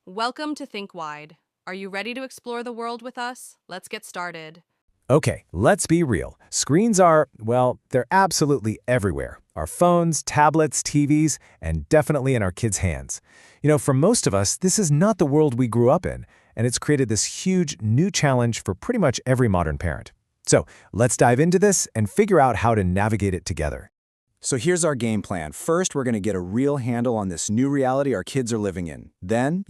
Welcome to Think Wide. Are you ready to explore the world with us? Let's get started. Okay, let's be real. Screens are, well, they're absolutely everywhere. Our phones, tablets, TVs, and definitely in our kids' hands. For most of us, this is not the world we grew up in, and it's created this huge new challenge for pretty much every modern parent. So let's dive into this and figure out how to navigate it together. So here's our game plan. First, we're going to get a real handle on this new reality our kids are living in. Then,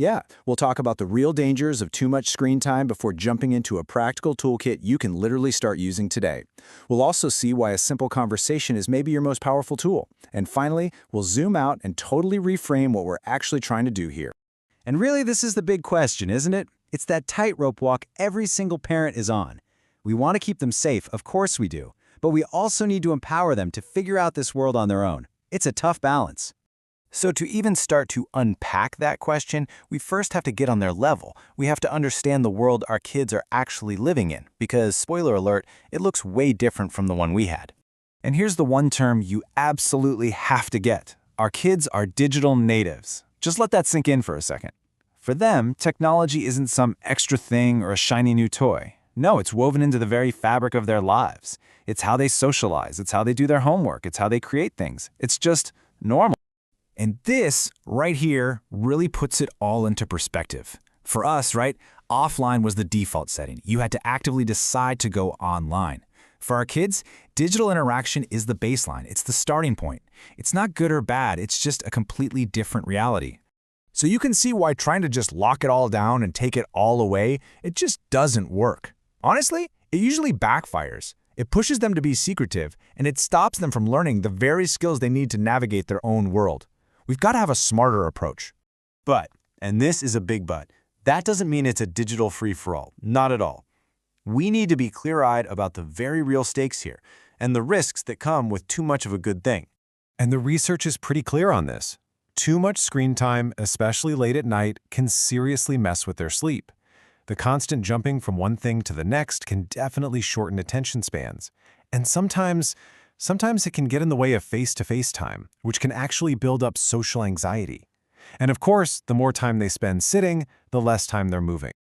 we'll talk about the real dangers of too much screen time before jumping into a practical toolkit you can literally start using today. We'll also see why a simple conversation is maybe your most powerful tool. And finally, we'll zoom out and totally reframe what we're actually trying to do here. And really, this is the big question, isn't it? It's that tightrope walk every single parent is on. We want to keep them safe, of course we do. But we also need to empower them to figure out this world on their own. It's a tough balance. So to even start to unpack that question, we first have to get on their level. We have to understand the world our kids are actually living in, because, spoiler alert, it looks way different from the one we had. And here's the one term you absolutely have to get. Our kids are digital natives. Just let that sink in for a second. For them, technology isn't some extra thing or a shiny new toy. No, it's woven into the very fabric of their lives. It's how they socialize. It's how they do their homework. It's how they create things. It's just normal. And this right here really puts it all into perspective. For us, right, offline was the default setting. You had to actively decide to go online. For our kids, digital interaction is the baseline. It's the starting point. It's not good or bad. It's just a completely different reality. So you can see why trying to just lock it all down and take it all away, it just doesn't work. Honestly, it usually backfires. It pushes them to be secretive, and it stops them from learning the very skills they need to navigate their own world. We've got to have a smarter approach. But, and this is a big but, that doesn't mean it's a digital free-for-all. Not at all. We need to be clear-eyed about the very real stakes here, and the risks that come with too much of a good thing. And the research is pretty clear on this. Too much screen time, especially late at night, can seriously mess with their sleep. The constant jumping from one thing to the next can definitely shorten attention spans. And sometimes it can get in the way of face-to-face time, which can actually build up social anxiety. And of course, the more time they spend sitting, the less time they're moving.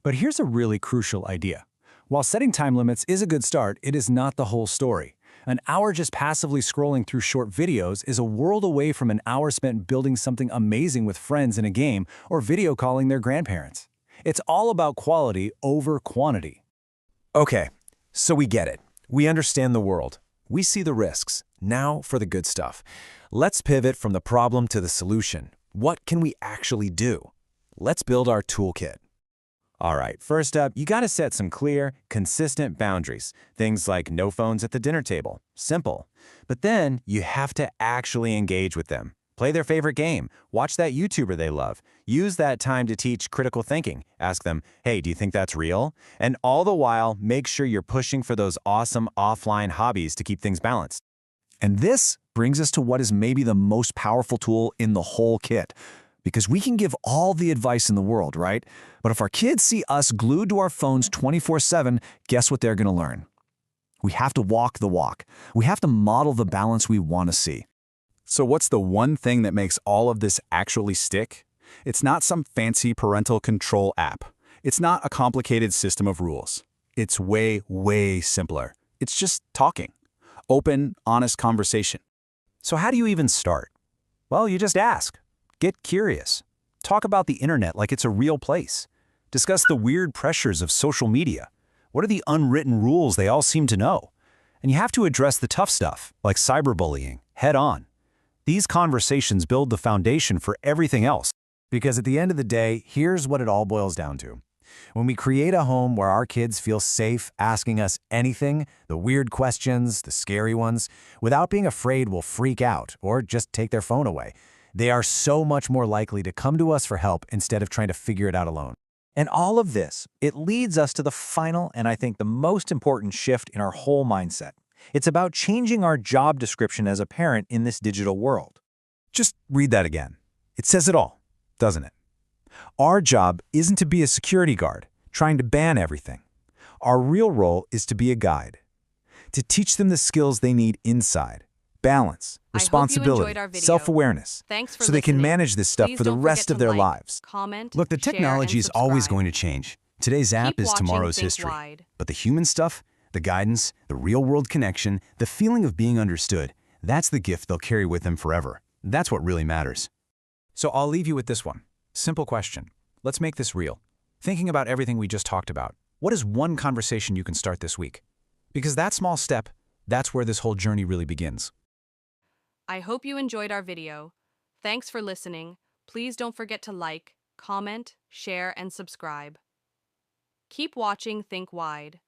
But here's a really crucial idea. While setting time limits is a good start, it is not the whole story. An hour just passively scrolling through short videos is a world away from an hour spent building something amazing with friends in a game or video calling their grandparents. It's all about quality over quantity. Okay, so we get it. We understand the world. We see the risks. Now for the good stuff. Let's pivot from the problem to the solution. What can we actually do? Let's build our toolkit. All right, first up, you got to set some clear, consistent boundaries. Things like no phones at the dinner table. Simple. But then you have to actually engage with them. Play their favorite game. Watch that YouTuber they love. Use that time to teach critical thinking. Ask them, hey, do you think that's real? And all the while, make sure you're pushing for those awesome offline hobbies to keep things balanced. And this brings us to what is maybe the most powerful tool in the whole kit. Because we can give all the advice in the world, right? But if our kids see us glued to our phones 24/7, guess what they're going to learn? We have to walk the walk. We have to model the balance we want to see. So what's the one thing that makes all of this actually stick? It's not some fancy parental control app. It's not a complicated system of rules. It's way, way simpler. It's just talking. Open, honest conversation. So how do you even start? Well, you just ask. Get curious. Talk about the internet like it's a real place. Discuss the weird pressures of social media. What are the unwritten rules they all seem to know? And you have to address the tough stuff, like cyberbullying, head on. These conversations build the foundation for everything else. Because at the end of the day, here's what it all boils down to. When we create a home where our kids feel safe asking us anything, the weird questions, the scary ones, without being afraid we'll freak out or just take their phone away, they are so much more likely to come to us for help instead of trying to figure it out alone. And all of this, it leads us to the final and I think the most important shift in our whole mindset. It's about changing our job description as a parent in this digital world. Just read that again. It says it all, doesn't it? Our job isn't to be a security guard, trying to ban everything. Our real role is to be a guide, to teach them the skills they need inside, balance, I hope you responsibility, enjoyed our video. self-awareness, Thanks for so they can listening. manage this stuff Please for the don't forget rest to of their like, lives. comment, Look, the share, technology and is always subscribe. going to change. Today's app Keep is watching tomorrow's Think history. Wide. But the human stuff, the guidance, the real-world connection, the feeling of being understood, that's the gift they'll carry with them forever. That's what really matters. So I'll leave you with this one. Simple question. Let's make this real. Thinking about everything we just talked about, what is one conversation you can start this week? Because that small step, that's where this whole journey really begins. I hope you enjoyed our video. Thanks for listening. Please don't forget to like, comment, share, and subscribe. Keep watching Think Wide.